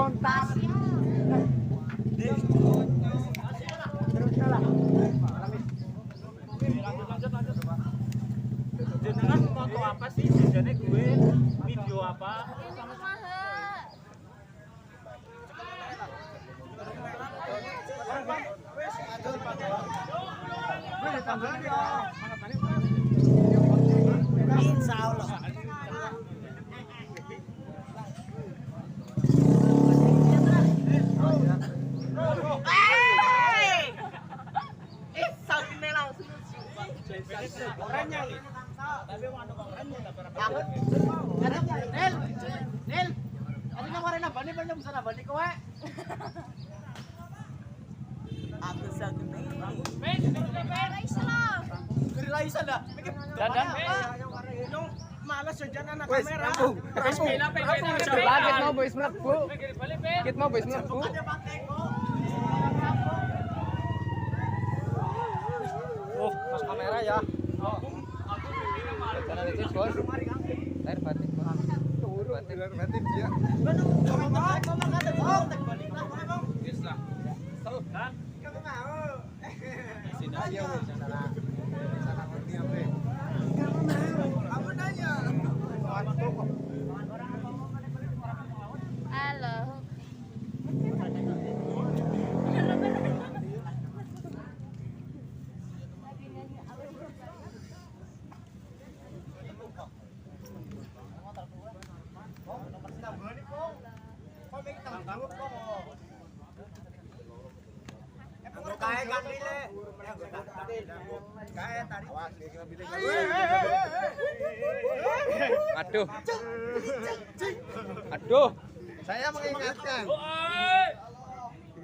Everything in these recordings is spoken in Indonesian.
kontas. Lanjut. Jenengan foto apa sih? Jajannya gue video apa? Insya Allah. Nil, ano nga rin nabani ba niya sa nabani ko eh? Ako sa gini. Raisa lah. Dandan. Nung malas siya dyan na Wes, kamera. rampo. Bakit mo boys mlakbo? Bakit mo boys mlakbo? Oh, mas kamera ya. Channel itu bos. Air batik. Batin dia. Yes lah. Kan? Sini aja wes sana. Sana ngerti apa? Kamu nanya. Halo. Kaya gang dile. Kaya tadi. Aduh. Aduh. Saya mengingatkan.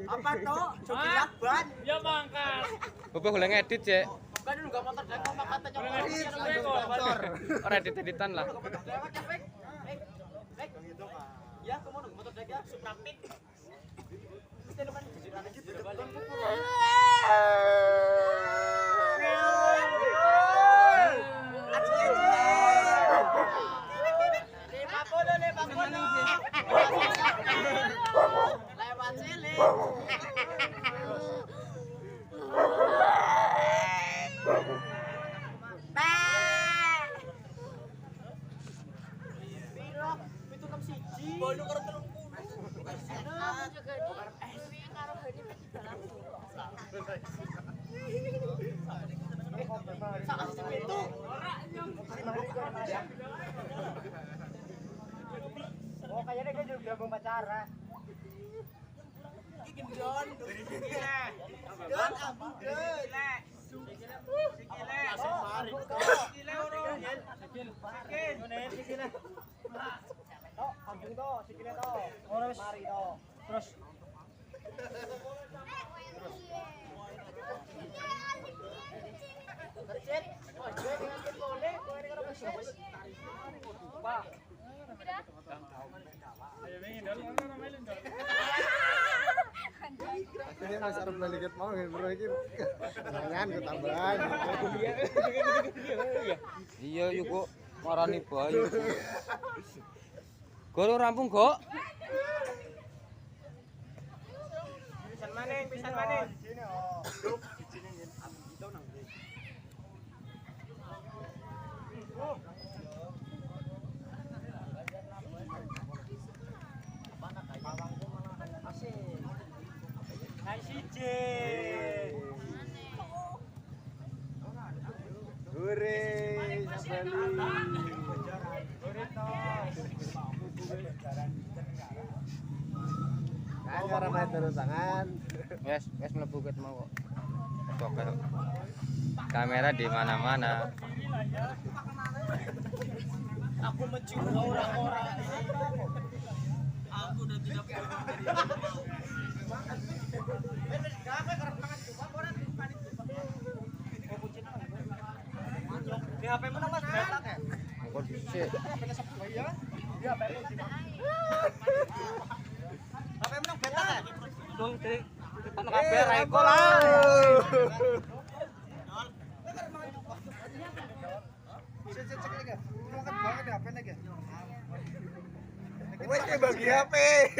Apa toh? Cokilat ban. Ya mangkat. Bapak boleh ngedit, Cek. Kan nunggu motor dek kok kata Sponsor. Ora edit-editan lah. Ya, kamu nunggu motor dek ya, Suprapit. Mesti depan jajaran gitu depan. Lewat sini. Piro? 761. Bono karo 30. Aku juga di karo hari di dalam. Sak sisi pintu. Oh, kayaknya dia juga mau pacara. Iki Don. Don abu deh. Sikile. Sikile oro. Sikile. Tok, ambung to, sikile to. Ora wis mari to. Terus Tercet, oh gue ngantin boleh, gue karo wis. Pak. Akhirnya Mas Arif balikat mau bro iki. Jangan ketambahan. Iya yuk kok marani bayu. Goro rampung, Kok. Pisan maning, pisan maning. Sini oh. Hore, Bali. Kan para main terus tangan. Wes mlebu ket mau kok. Oke. Kamera di mana-mana. Aku mencium orang-orang. Aku udah tidak Di HP mana Mas? Betak ya? Engko dhisik. Iya, HP mana betak ya? Dong dari tanah kabeh ra eko lah. Cek lagi. Mau kan banget HP lagi. Wes bagi HP.